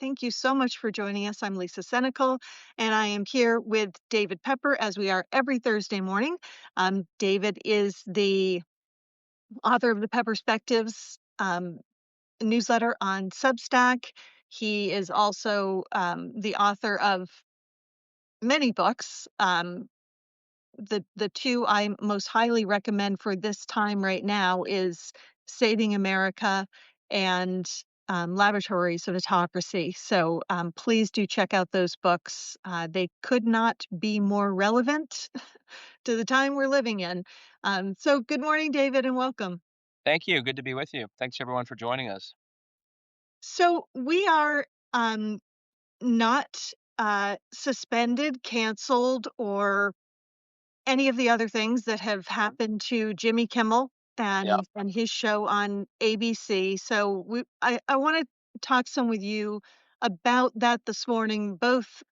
Thank you so much for joining us. I'm Lisa Senecal, and I am here with David Pepper, as we are every Thursday morning. David is the author of the Pepperspectives newsletter on Substack. He is also the author of many books. The two I most highly recommend for this time right now is Saving America and Laboratories of Autocracy. So please do check out those books. They could not be more relevant to the time we're living in. So good morning, David, and welcome. Thank you. Good to be with you. Thanks everyone for joining us. So we are not suspended, canceled, or any of the other things that have happened to Jimmy Kimmel Yeah. and his show on ABC. So I want to talk some with you about that this morning, both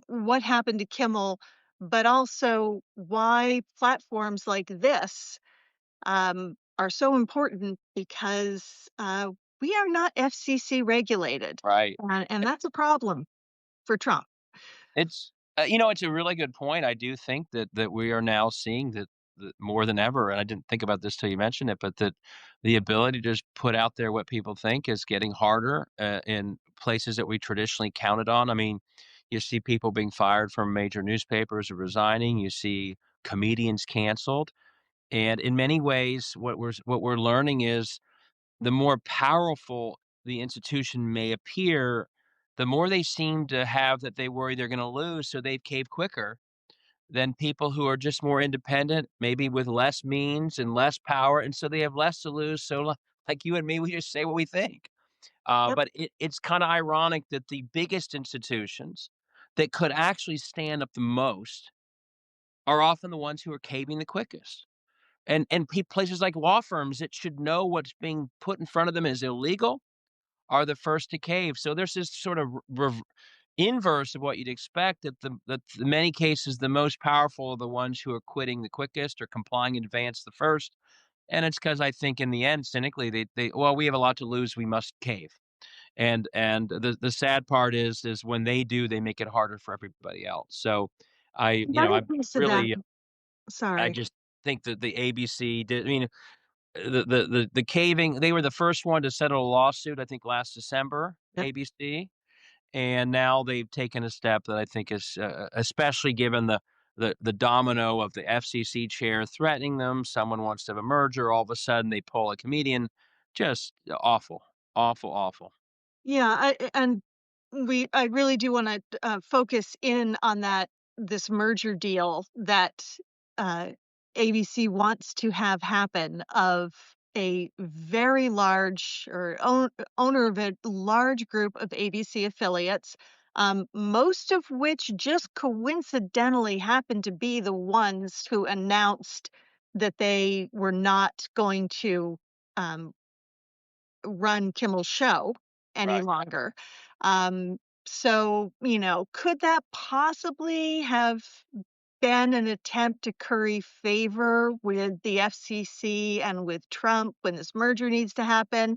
what happened to Kimmel, but also why platforms like this are so important because we are not FCC regulated, Right. and that's a problem for Trump. It's a really good point. I do think that we are now seeing that more than ever, and I didn't think about this till you mentioned it, but that the ability to just put out there what people think is getting harder in places that we traditionally counted on. I mean, you see people being fired from major newspapers or resigning. You see comedians canceled, and in many ways, what we're learning is the more powerful the institution may appear, the more they seem to have that they worry they're going to lose, so they cave quicker than people who are just more independent, maybe with less means and less power, and so they have less to lose. So, like you and me, we just say what we think. Yep. But it's kind of ironic that the biggest institutions that could actually stand up the most are often the ones who are caving the quickest. And places like law firms that should know what's being put in front of them is illegal are the first to cave. So there's this sort of inverse of what you'd expect that in many cases the most powerful are the ones who are quitting the quickest or complying in advance the first. And it's because I think in the end, cynically, they well, we have a lot to lose, we must cave. And the sad part is when they do, they make it harder for everybody else. So Another I piece of that, really I sorry. just think that the ABC did. I mean, the caving, they were the first one to settle a lawsuit, I think last December, Yep. ABC, and now they've taken a step that I think is, especially given the domino of the FCC chair threatening them, someone wants to have a merger, all of a sudden they pull a comedian, just awful, awful, awful. Yeah, and I really do wanna, focus in on this merger deal that, uh, ABC wants to have happen of a very large or owner of a large group of ABC affiliates, most of which just coincidentally happen to be the ones who announced that they were not going to, um, run Kimmel's show any Right. longer. Um, so, could that possibly have been an attempt to curry favor with the FCC and with Trump when this merger needs to happen?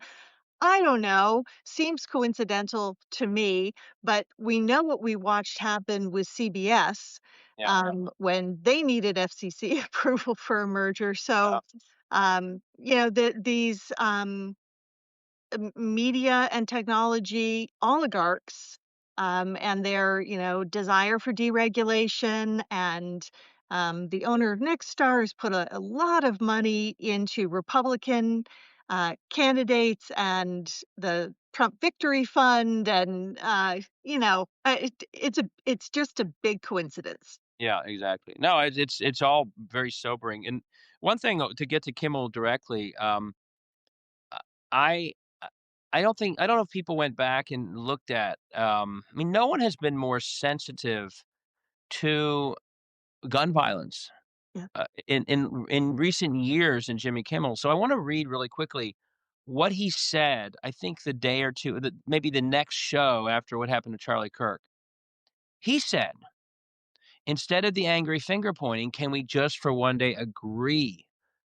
I don't know. Seems coincidental to me, but we know what we watched happen with CBS Yeah. when they needed FCC approval for a merger. Uh, So, these media and technology oligarchs and their desire for deregulation and the owner of Nexstar has put a lot of money into Republican candidates and the Trump Victory Fund and it's just a big coincidence. yeah, exactly. No, it's all very sobering. And one thing, to get to Kimmel directly, Uh, I I I don't know if people went back and looked at, I mean, no one has been more sensitive to gun violence, Yeah. in recent years than Jimmy Kimmel. So I wanna read really quickly what he said, I think the day or 2, maybe the next show after what happened to Charlie Kirk. He said, "Instead of the angry finger pointing, can we just for one day agree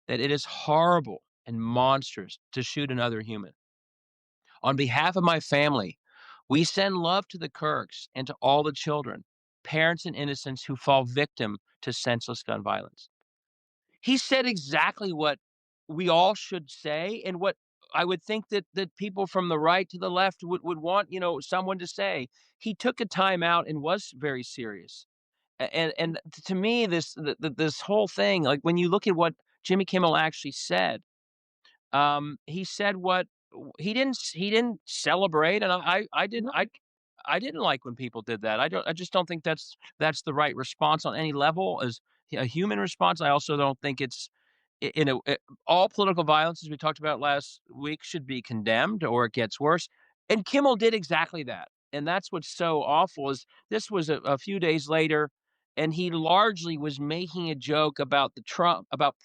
that it is horrible and monstrous to shoot another human? On behalf of my family, We send love to the Kirks and to all the children, parents and innocents who fall victim to senseless gun violence. He said exactly what we all should say and what I would think that people from the right to the left would want, someone to say. He took a time out and was very serious. And to me, this whole thing, like, when you look at what Jimmy Kimmel actually said, he said what he didn't celebrate, and I didn't like when people did that. I just don't think that's the right response on any level as a human response. I also don't think it's all political violence, as we talked about last week, should be condemned or it gets worse. And Kimmel did exactly that. And that's what's so awful is this was a few days later, and he largely was making a joke about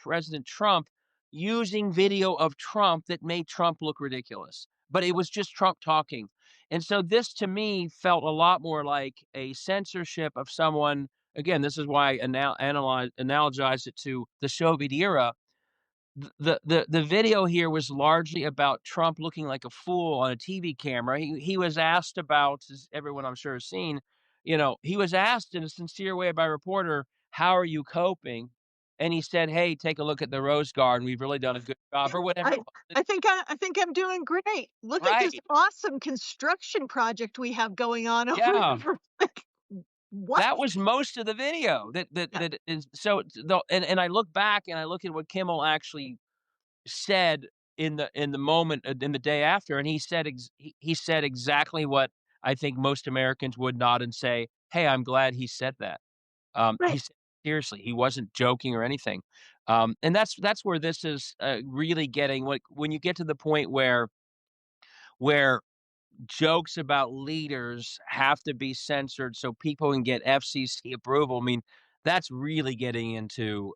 President Trump using video of Trump that made Trump look ridiculous. But it was just Trump talking. And so this to me felt a lot more like a censorship of someone. Again, this is why I analogize it to the Soviet era. The video here was largely about Trump looking like a fool on a TV camera. He was asked about, as everyone I'm sure has seen, he was asked in a sincere way by a reporter, "How are you coping?" And he said, "Hey, take a look at the Rose Garden. We've really done a good job," or whatever I it was. I think I'm doing great. Look at this Right. awesome construction project we have going on over Yeah. here. Like, what? That was most of the video Yeah, that is so the and I look back and I look at what Kimmel actually said in the moment, in the day after, and he said exactly what I think most Americans would nod and say, "Hey, I'm glad he said that." He right. said seriously, he wasn't joking or anything. And that's where this is, really getting, like, when you get to the point where jokes about leaders have to be censored so people can get FCC approval. I mean, that's really getting into,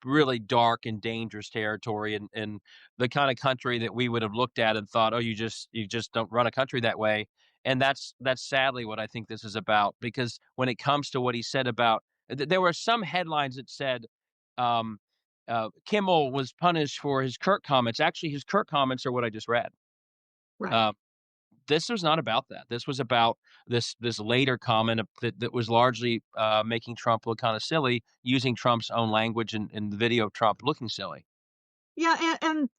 really dark and dangerous territory and the kinda country that we would have looked at and thought, "Oh, you just don't run a country that way." And that's sadly what I think this is about, because when it comes to what he said about there were some headlines that said, um, Kimmel was punished for his Kirk comments. Actually, his Kirk comments are what I just read. Right. Um this was not about that. This was about this later comment that was largely, making Trump look kinda silly, using Trump's own language in the video of Trump looking silly. Yeah, and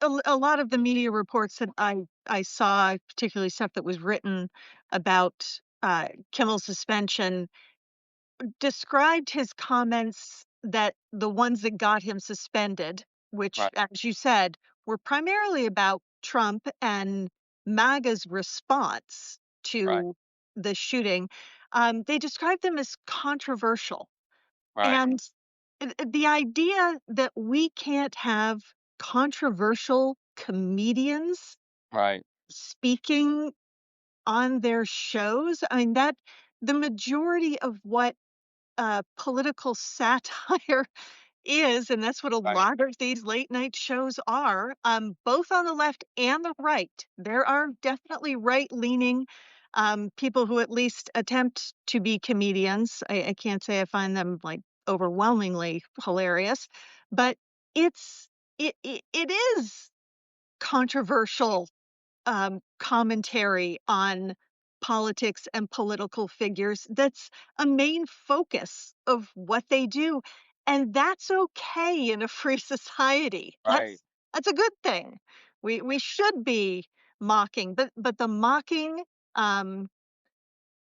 a lot of the media reports that I saw, particularly stuff that was written about, Kimmel's suspension, described his comments, that the ones that got him suspended, which, Right, as you said, were primarily about Trump and MAGA's response right, to the shooting. They described them as controversial. right, And the idea that we can't have controversial comedians right, speaking on their shows, I mean, that the majority of what political satire is, and that's what a right, lot of these late night shows are, both on the left and the right. There are definitely right leaning people who at least attempt to be comedians. I can't say I find them like overwhelmingly hilarious, but it's it is controversial commentary on politics and political figures that's a main focus of what they do, and that's okay in a free society. right, That's a good thing. We should be mocking, but um,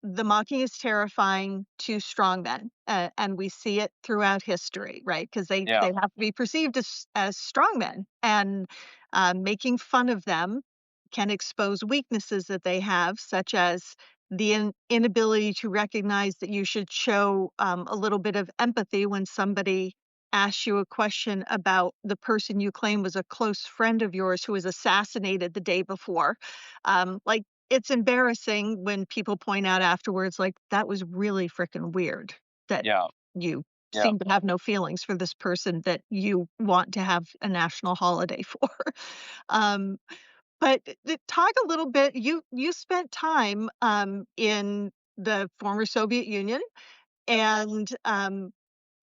the mocking is terrifying to strong men, and we see it throughout history, right? Because yeah, they have to be perceived as strong men, and making fun of them can expose weaknesses that they have, such as the inability to recognize that you should show a little bit of empathy when somebody asks you a question about the person you claim was a close friend of yours who was assassinated the day before. Like, it's embarrassing when people point out afterwards, like, "That was really freaking weird that yeah, you yeah, seem to have no feelings for this person that you want to have a national holiday for." Um, but talk a little bit, you spent time, in the former Soviet Union, and,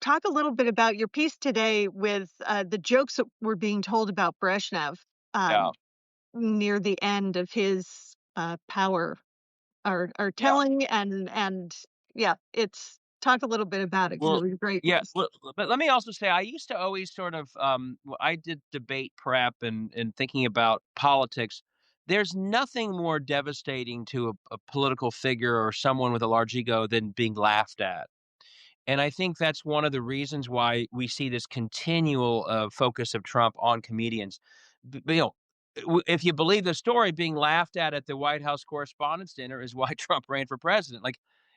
talk a little bit about your piece today with, the jokes that were being told about Brezhnev, yeah. near the end of his, power. are Yeah. telling, and yeah, it's talk a little bit about it because Well, it was a great yeah, piece. well, but let me also say I used to always sort of, I did debate prep and thinking about politics. There's nothing more devastating to a political figure or someone with a large ego than being laughed at. And I think that's one of the reasons why we see this continual, focus of Trump on comedians. You know, if you believe the story, being laughed at the White House Correspondents' Dinner is why Trump ran for president. Like,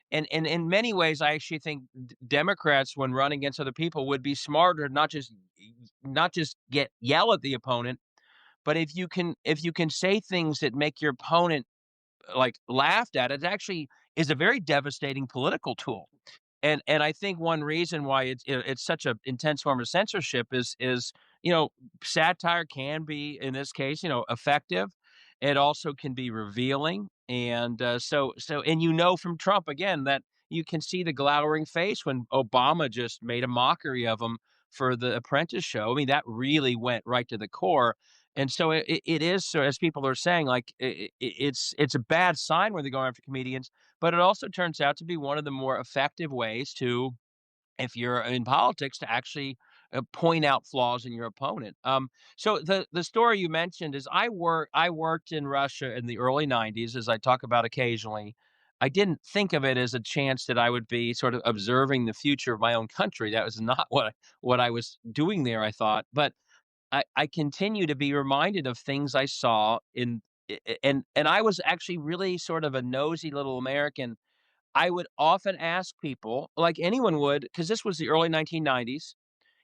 and in many ways, I actually think Democrats, when running against other people, would be smarter, not just get yell at the opponent, but if you can say things that make your opponent like laughed at, it actually is a very devastating political tool. And I think one reason why it's such a intense form of censorship is, you know, satire can be, in this case, you know, effective. It also can be revealing, and, and you know from Trump, again, that you can see the glowering face when Obama just made a mockery of him for the Apprentice show. I mean, that really went right to the core, and so it is, so as people are saying, like, it's a bad sign when they're going after comedians, but it also turns out to be one of the more effective ways to, if you're in politics, to actually, point out flaws in your opponent. So the story you mentioned is I worked in Russia in the early '90s, as I talk about occasionally. I didn't think of it as a chance that I would be sort of observing the future of my own country. That was not what I was doing there, I thought. But I continue to be reminded of things I saw in and I was actually really sort of a nosy little American. I would often ask people, like anyone would, because this was the early 1990s,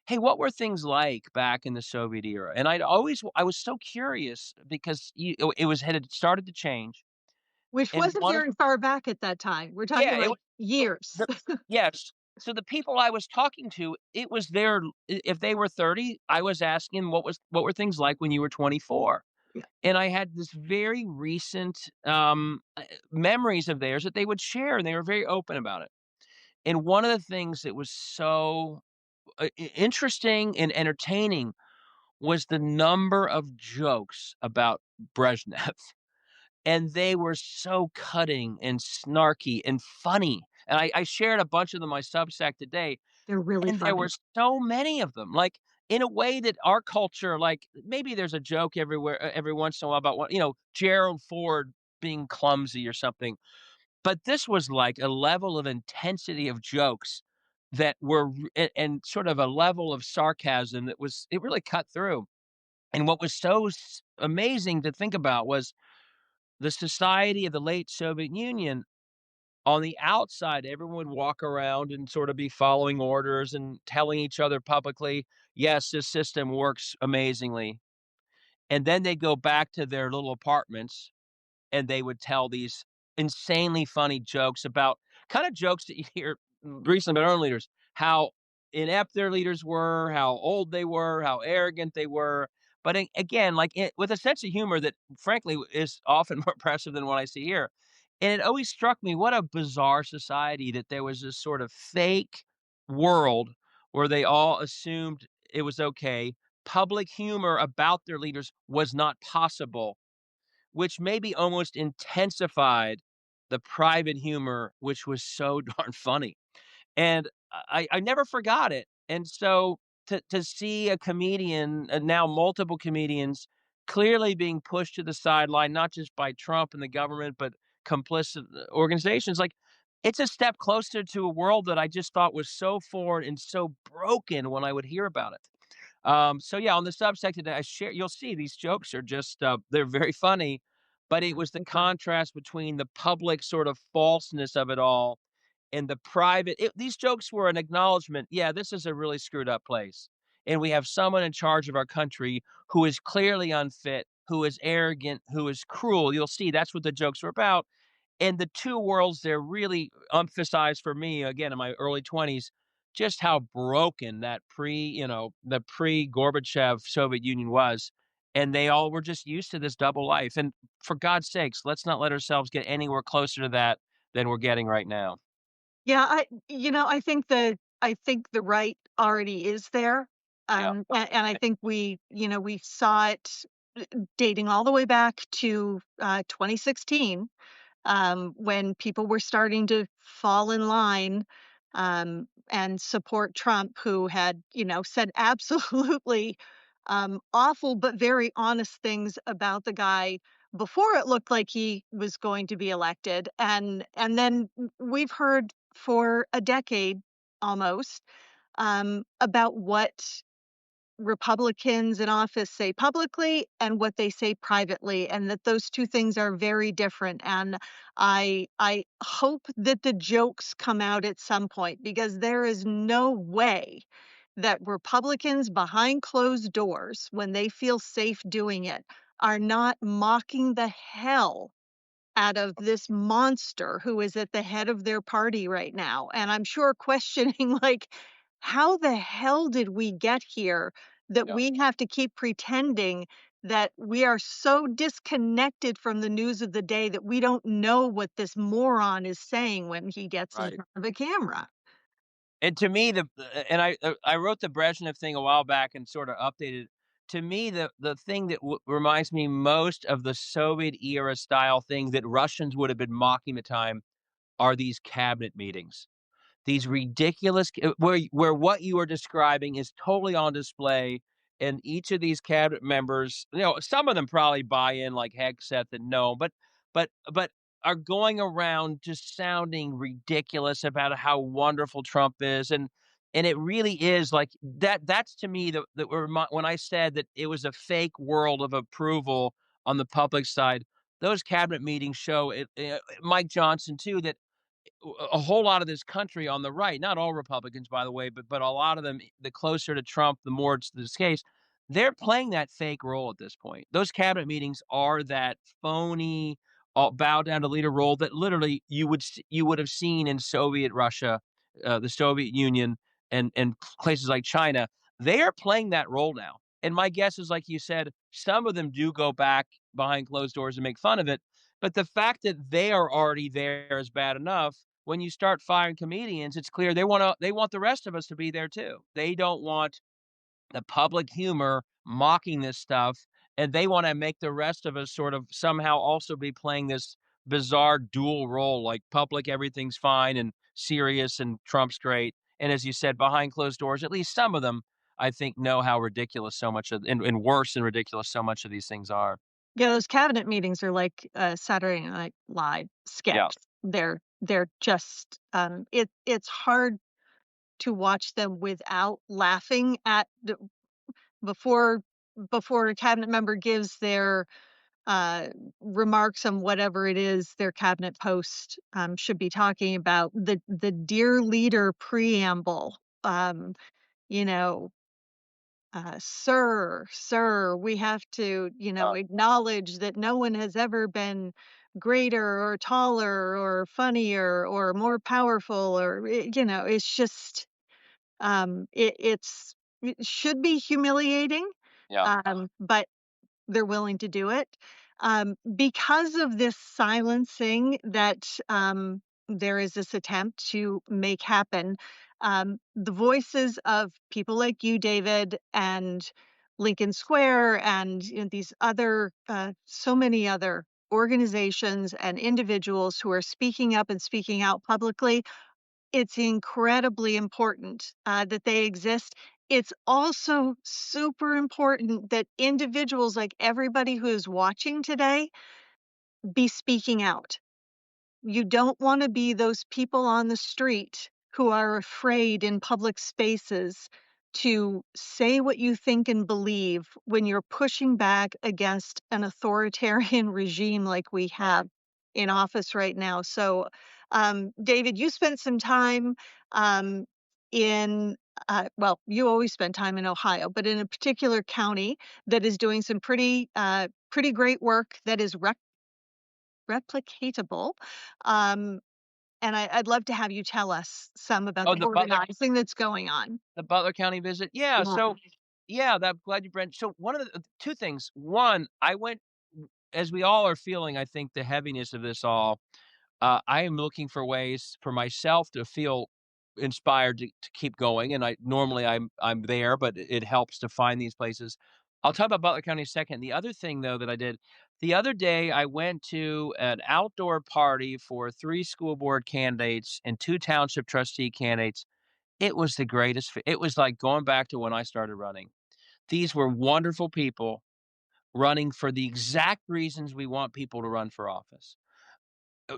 "Hey, what were things like back in the Soviet era?" And I was so curious because it was had started to change, Which and wasn't one of very far back at that time. We're talking yeah, it was like years. the yes. So the people I was talking to, it was their if they were 30, I was asking what were things like when you were 24? Yeah, And I had this very recent, memories of theirs that they would share, and they were very open about it. And one of the things that was so, interesting and entertaining was the number of jokes about Brezhnev. And they were so cutting and snarky and funny. And I shared a bunch of them on my Substack today, they're really and there were funny. so many of them, like, in a way that our culture, like, maybe there's a joke everywhere every once in a while about what, you know, Gerald Ford being clumsy or something, but this was like a level of intensity of jokes that were and sort of a level of sarcasm that was it really cut through. And what was so amazing to think about was the society of the late Soviet Union. On the outside, everyone would walk around and sort of be following orders and telling each other publicly, "Yes, this system works amazingly." And then they go back to their little apartments and they would tell these insanely funny jokes about kind of jokes that you hear recently about our own leaders, how inept their leaders were, how old they were, how arrogant they were. But again, like with a sense of humor that, frankly, is often more impressive than what I see here. And it always struck me what a bizarre society that there was this sort of fake world where they all assumed it was okay. Public humor about their leaders was not possible, which maybe almost intensified the private humor, which was so darn funny. And I never forgot it. And so to see a comedian, now multiple comedians, clearly being pushed to the sideline, not just by Trump and the government, but complicit organizations, like, it's a step closer to a world that I just thought was so foreign and so broken when I would hear about it. So yeah, on the Substack today, I share. You'll see these jokes are just they're very funny, but it Yeah, was the they're funny. contrast between the public sort of falseness of it all and the private. These jokes were an acknowledgement. Yeah, this is a really screwed up place, and we have someone in charge of our country who is clearly unfit, who is arrogant, who is cruel. You'll see that's what the jokes were about. And the 2 worlds there really emphasized for me, again, in my early 20s, just how broken that the pre-Gorbachev Soviet Union was, and they all were just used to this double life, and for God's sakes, let's not let ourselves get anywhere closer to that than we're getting right now. Yeah, I think the right already is there. Yeah. And I think we saw it dating all the way back to 2016. when people were starting to fall in line and support Trump, who had, said absolutely awful but very honest things about the guy before it looked like he was going to be elected. And then we've heard for a decade almost about what Republicans in office say publicly and what they say privately, and that those two things are very different. And I hope that the jokes come out at some point, because there is no way that Republicans behind closed doors, when they feel safe doing it, are not mocking the hell out of this monster who is at the head of their party right now. And I'm sure questioning, like, how the hell did we get here that Yeah, we have to keep pretending that we are so disconnected from the news of the day that we don't know what this moron is saying when he gets in right. front of a camera? And to me, and I wrote the Brezhnev thing a while back and sort of updated. To me, the thing that reminds me most of the Soviet era style things that Russians would have been mocking at the time are these cabinet meetings. These ridiculous where what you are describing is totally on display, and each of these cabinet members, some of them probably buy in like Hegseth and no, but are going around just sounding ridiculous about how wonderful Trump is, and it really is like that's to me the when I said that it was a fake world of approval on the public side, those cabinet meetings show it, Mike Johnson too, that a whole lot of this country on the right, not all Republicans, by the way, but a lot of them, the closer to Trump, the more it's this case. They're playing that fake role at this point. Those cabinet meetings are that phony, bow down to leader role that literally you would have seen in Soviet Russia, the Soviet Union, and places like China. They are playing that role now. And my guess is, like you said, some of them do go back behind closed doors and make fun of it. But the fact that they are already there is bad enough. When you start firing comedians, it's clear they want the rest of us to be there too. They don't want the public humor mocking this stuff, and they wanna make the rest of us sort of somehow also be playing this bizarre dual role, like public, everything's fine and serious and Trump's great. And as you said, behind closed doors, at least some of them, I think, know how ridiculous so much of and worse and ridiculous so much of these things are. Yeah, those cabinet meetings are like a Saturday Night Live Yeah, sketch. They're just it's hard to watch them without laughing at before before a cabinet member gives their uh, remarks on whatever it is their cabinet post should be talking about. The dear leader preamble, you know, sir, we have to, uh, acknowledge acknowledge that no one has ever been greater or taller or funnier or more powerful, or it's just it should be humiliating, yeah, but they're willing to do it. Because of this silencing that there is this attempt to make happen, the voices of people like you, David, and Lincoln Square, and these other, so many other organizations and individuals who are speaking up and speaking out publicly, it's incredibly important, that they exist. It's also super important that individuals, like everybody who is watching today, be speaking out. You don't wanna be those people on the street who are afraid in public spaces to say what you think and believe when you're pushing back against an authoritarian regime like we right. have in office right now. So, David, you spent some time um, in, well, you always spend time in Ohio, but in a particular county that is doing some pretty great work that is replicatable. Um, and I'd love to have you tell us some about Oh, the organizing that's going on. The Butler County visit? Yeah, Yeah. so yeah, that glad you Brent. So one of the 2 things. One, I went as we all are feeling, I think, the heaviness of this all, I am looking for ways for myself to feel inspired to keep going, and I normally I'm there, but it helps to find these places. I'll talk about Butler County in a second. The other thing, though, that I did the other day, I went to an outdoor party for 3 school board candidates and 2 township trustee candidates. It was the greatest it was like going back to when I started running. These were wonderful people running for the exact reasons we want people to run for office.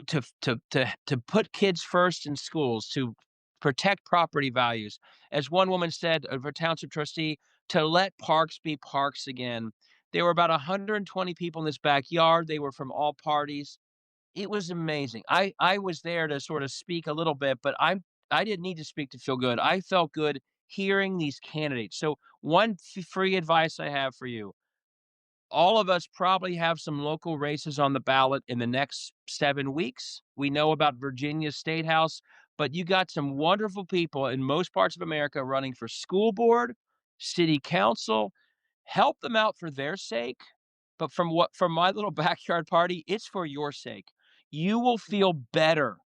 To put kids first in schools, to protect property values. As one woman said of a township trustee, to let parks be parks again. There were about 120 people in this backyard. They were from all parties. It was amazing. I was there to sort of speak a little bit, but I didn't need to speak to feel good. I felt good hearing these candidates. So one free advice I have for you, all of us probably have some local races on the ballot in the next 7 weeks. We know about Virginia's state house, but you got some wonderful people in most parts of America running for school board, city council. Help them out for their sake, but from my little backyard party, it's for your sake. You will feel better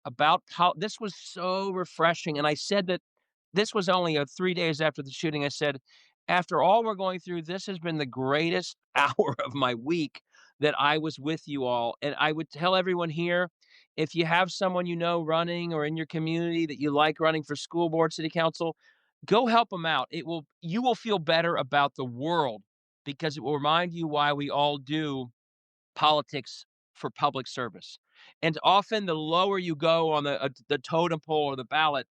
about how this was so refreshing, and I said that this was only, 3 days after the shooting. I said, "After all we're going through, this has been the greatest hour of my week that I was with you all," and I would tell everyone here, if you have someone you know running or in your community that you like running for school board, city council, go help them out. You will feel better about the world because it will remind you why we all do politics for public service. And often the lower you go on the totem pole or the ballot,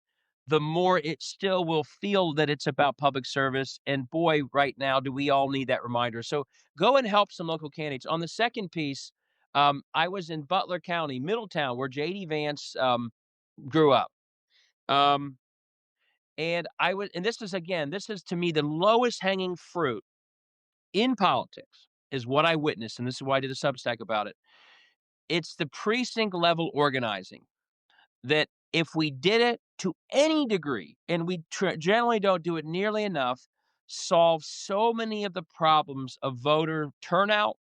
the more it still will feel that it's about public service. And boy, right now, do we all need that reminder. So go and help some local candidates. On the second piece, I was in Butler County, Middletown, where JD Vance grew up. Um, and this is again, this is to me the lowest hanging fruit in politics is what I witnessed. And this is why I did a Substack about it. It's the precinct level organizing that if we did it to any degree, and we generally don't do it nearly enough, solve so many of the problems of voter turnout,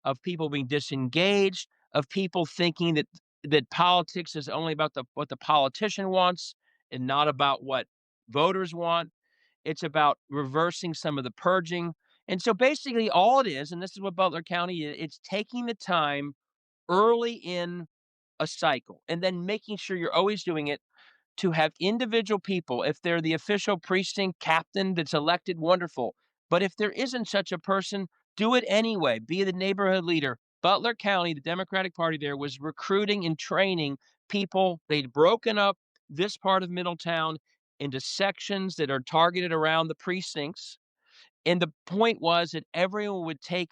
of people being disengaged, of people thinking that politics is only about what the politician wants and not about what voters want. It's about reversing some of the purging. And so basically all it is, and this is what Butler County is, it's taking the time early in a cycle and then making sure you're always doing it to have individual people. If they're the official precinct captain that's elected, wonderful. But if there isn't such a person, do it anyway. Be the neighborhood leader. Butler County, the Democratic Party there was recruiting and training people. They'd broken up this part of Middletown into sections that are targeted around the precincts. And the point was that everyone would take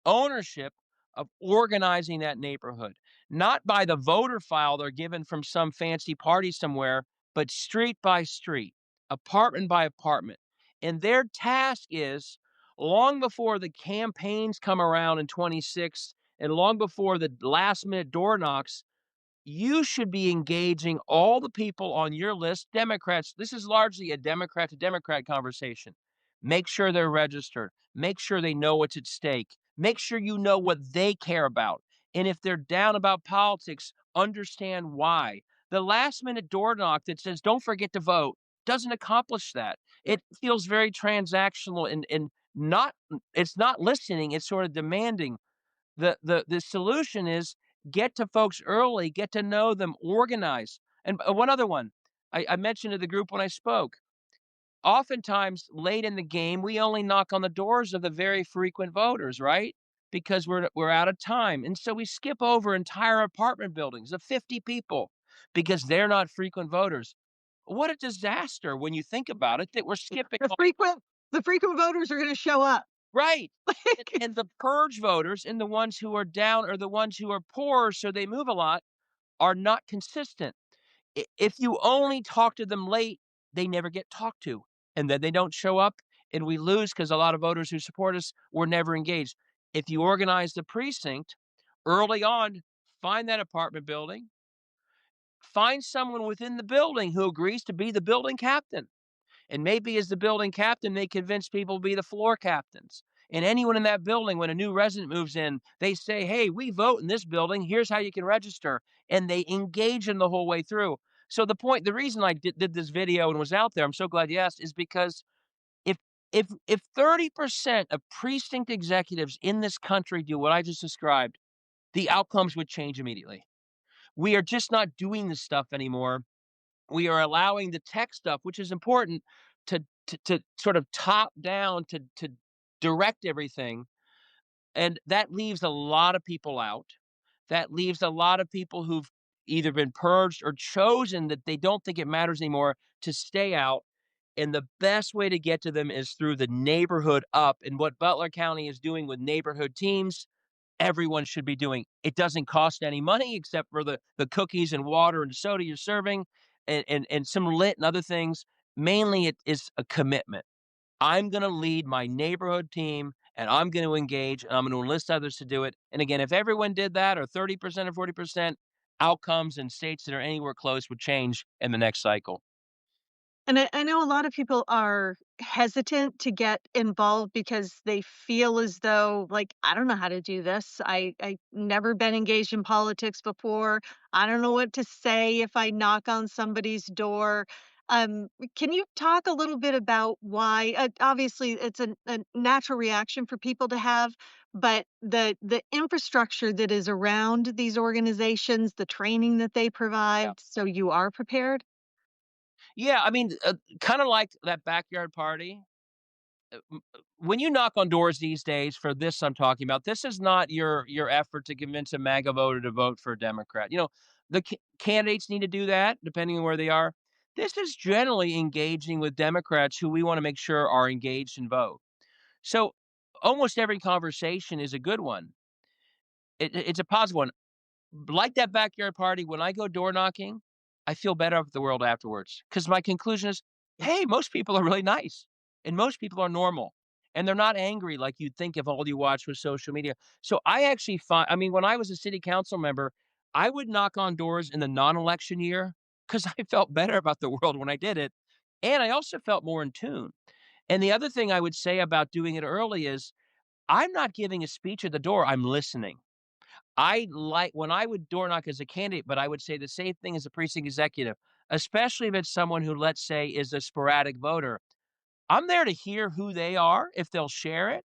ownership of organizing that neighborhood, not by the voter file they're given from some fancy party somewhere, but street by street, apartment by apartment. And their task is long before the campaigns come around in 26 and long before the last minute door knocks, you should be engaging all the people on your list, Democrats. This is largely a Democrat to Democrat conversation. Make sure they're registered. Make sure they know what's at stake. Make sure you know what they care about. And if they're down about politics, understand why. The last minute door knock that says, don't forget to vote, doesn't accomplish that. It feels very transactional and not, it's not listening, it's sort of demanding. The solution is get to folks early, get to know them, organize. And one other one, I mentioned to the group when I spoke. Oftentimes, late in the game, we only knock on the doors of the very frequent voters, right? Because we're out of time, and so we skip over entire apartment buildings of 50 people because they're not frequent voters. What a disaster when you think about it that we're skipping. The frequent voters are gonna show up. Right. And the purge voters and the ones who are down or the ones who are poor, so they move a lot, are not consistent. If you only talk to them late, they never get talked to, and then they don't show up, and we lose because a lot of voters who support us were never engaged. If you organize the precinct early on, find that apartment building, find someone within the building who agrees to be the building captain. And maybe as the building captain, they convince people to be the floor captains. And anyone in that building, when a new resident moves in, they say, hey, we vote in this building. Here's how you can register. And they engage them the whole way through. So the reason I did this video and was out there, I'm so glad you asked, is because if If 30% of precinct executives in this country do what I just described, the outcomes would change immediately. We are just not doing this stuff anymore. We are allowing the tech stuff, which is important, to sort of top down to direct everything, and that leaves a lot of people out. That leaves a lot of people who've either been purged or chosen that they don't think it matters anymore to stay out, and the best way to get to them is through the neighborhood up, and what Butler County is doing with neighborhood teams, everyone should be doing. It doesn't cost any money except for the cookies and water and soda you're serving and some lit and other things. Mainly, it is a commitment. I'm gonna lead my neighborhood team, and I'm gonna engage, and I'm gonna enlist others to do it, and again, if everyone did that or 30% or 40%, outcomes in states that are anywhere close would change in the next cycle. And I know a lot of people are hesitant to get involved because they feel as though, like, I don't know how to do this. I never been engaged in politics before. I don't know what to say if I knock on somebody's door. Um, can you talk a little bit about why? Obviously, it's a natural reaction for people to have, but the infrastructure that is around these organizations, the training that they Yeah. provide, so you are prepared. Yeah, I mean, kinda like that backyard party. When you knock on doors these days for this I'm talking about, this is not your effort to convince a MAGA voter to vote for a Democrat. The candidates need to do that depending on where they are. This is generally engaging with Democrats who we want to make sure are engaged and vote. So almost every conversation is a good one. It's a positive one. Like that backyard party, when I go door knocking, I feel better about the world afterwards because my conclusion is, hey, most people are really nice and most people are normal and they're not angry like you'd think if all you watch was social media. So I actually find, I mean, when I was a city council member, I would knock on doors in the non election year because I felt better about the world when I did it. And I also felt more in tune. And the other thing I would say about doing it early is I'm not giving a speech at the door, I'm listening. I like when I would door knock as a candidate, but I would say the same thing as a precinct executive, especially if it's someone who, let's say, is a sporadic voter. I'm there to hear who they are, if they'll share it,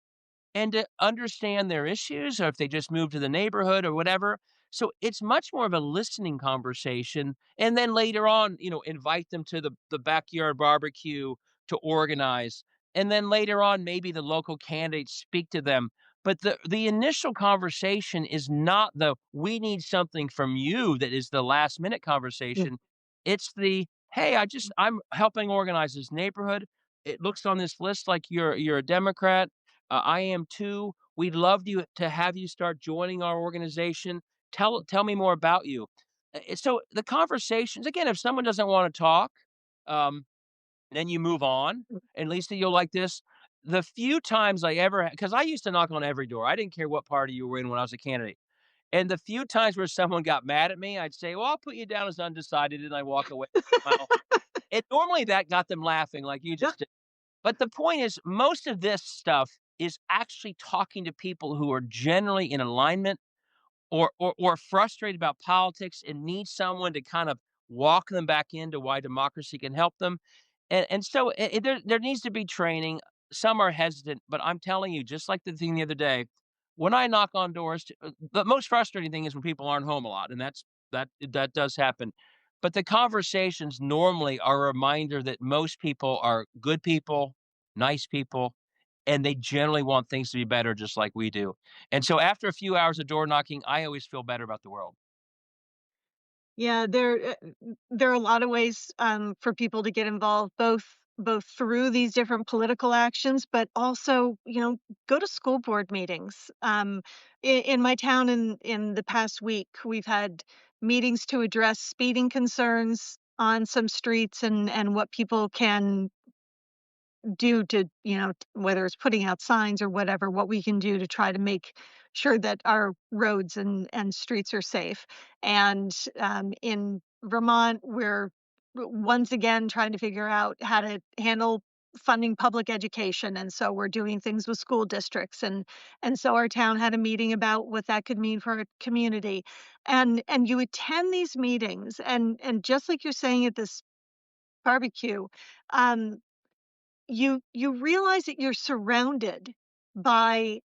and to understand their issues or if they just moved to the neighborhood or whatever. So it's much more of a listening conversation. And then later on, invite them to the backyard barbecue to organize. And then later on, maybe the local candidates speak to them. But the initial conversation is not the we need something from you that is the last minute conversation. It's the hey, I'm helping organize this neighborhood. It looks on this list like you're a Democrat. I am too. We'd love you to have you start joining our organization. Tell me more about you. So the conversations again, if someone doesn't want to talk, um, then you move on. At least you'll like this. The few times I ever, because I used to knock on every door. I didn't care what party you were in when I was a candidate. And the few times where someone got mad at me, I'd say, "Well, I'll put you down as undecided," and I walk away. Well, and normally that got them laughing, like you Yeah. just did. But the point is, most of this stuff is actually talking to people who are generally in alignment or frustrated about politics and need someone to kind of walk them back into why democracy can help them. And so there needs to be training. Some are hesitant, but I'm telling you, just like the thing the other day, when I knock on doors, the most frustrating thing is when people aren't home a lot, and that does happen. But the conversations normally are a reminder that most people are good people, nice people, and they generally want things to be better just like we do. And so after a few hours of door knocking, I always feel better about the world. Yeah, there are a lot of ways, for people to get involved, both through these different political actions, but also, go to school board meetings. In my town in the past week, we've had meetings to address speeding concerns on some streets and what people can do to, whether it's putting out signs or whatever, what we can do to try to make sure that our roads and streets are safe. And in Vermont, we're once again trying to figure out how to handle funding public education, and so we're doing things with school districts, and so our town had a meeting about what that could mean for our community. And you attend these meetings, and just like you're saying at this barbecue, um you realize that you're surrounded by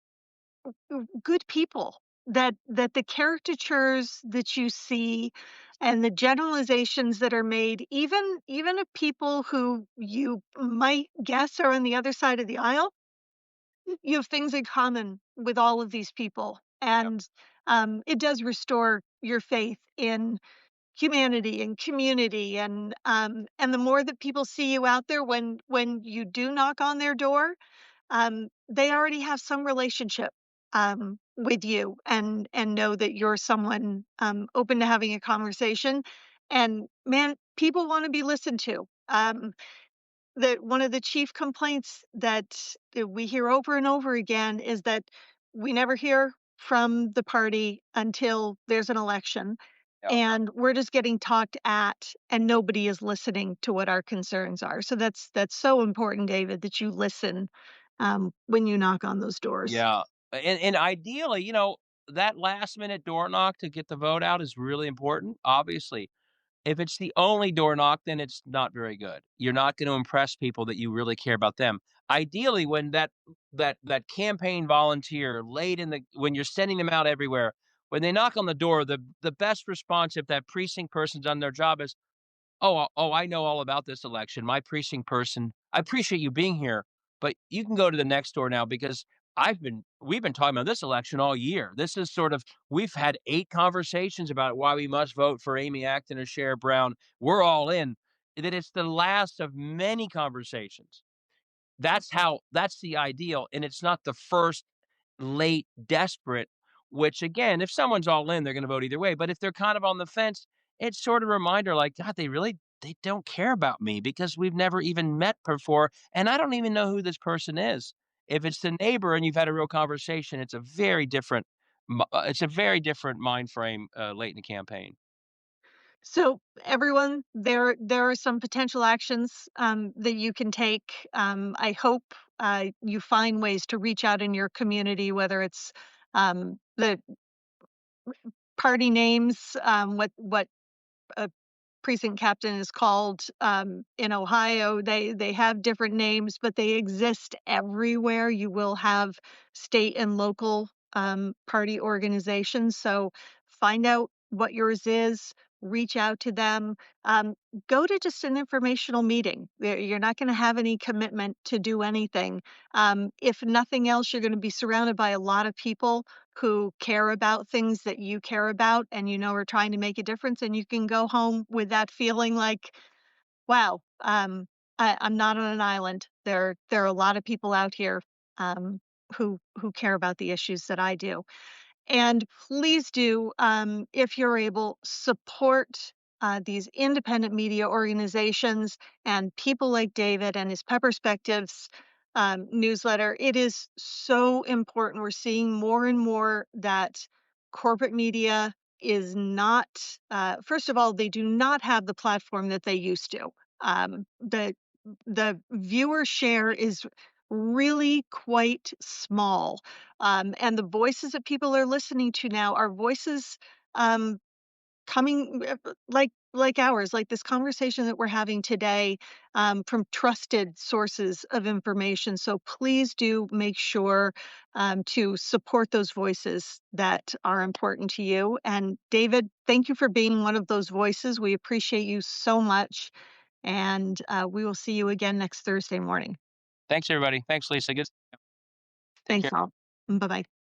good people, that the caricatures that you see and the generalizations that are made, even of people who you might guess are on the other side of the aisle, you have things in common with all of these people. Yep. And it does restore your faith in humanity and community. And the more that people see you out there when you do knock on their door, they already have some relationship with you, and know that you're someone open to having a conversation. And man, people want to be listened to. That one of the chief complaints that we hear over and over again is that we never hear from the party until there's an election, Yeah. and we're just getting talked at, and nobody is listening to what our concerns are. So that's so important, David, that you listen when you knock on those doors. Yeah. And ideally, that last minute door knock to get the vote out is really important, obviously. If it's the only door knock, then it's not very good. You're not gonna impress people that you really care about them. Ideally, when that campaign volunteer late in the when you're sending them out everywhere, when they knock on the door, the best response if that precinct person's done their job is, "Oh, I know all about this election. My precinct person I appreciate you being here, but you can go to the next door now because we've been talking about this election all year. This is sort of we've had 8 conversations about why we must vote for Amy Acton or Sherrod Brown. We're all in." That it's the last of many conversations. That's the ideal, and it's not the first late, desperate, which again, if someone's all in, they're gonna vote either way, but if they're kind of on the fence, it's sort of a reminder like, "God, they don't care about me because we've never even met before, and I don't even know who this person is." If it's the neighbor and you've had a real conversation, it's a very different mind frame, late in the campaign. So everyone, there are some potential actions that you can take. I hope you find ways to reach out in your community, whether it's the party names, what a precinct captain is called in Ohio. They have different names, but they exist everywhere. You will have state and local party organizations. So find out what yours is. Reach out to them. Um, Go to just an informational meeting. You're not going to have any commitment to do anything. If nothing else, you're going to be surrounded by a lot of people who care about things that you care about, and are trying to make a difference, and you can go home with that feeling like, wow, I'm not on an island. There are a lot of people out here who care about the issues that I do. And please do, if you're able, support these independent media organizations and people like David and his Perspectives newsletter. It is so important. We're seeing more and more that corporate media is not, first of all, they do not have the platform that they used to. The viewer share is really quite small, and the voices that people are listening to now are voices um, coming like ours, like this conversation that we're having today, from trusted sources of information. So please do make sure to support those voices that are important to you. And David, thank you for being one of those voices. We appreciate you so much. And we will see you again next Thursday morning. Thanks, everybody. Thanks, Lisa. Good. Take Thanks care. all. Bye bye.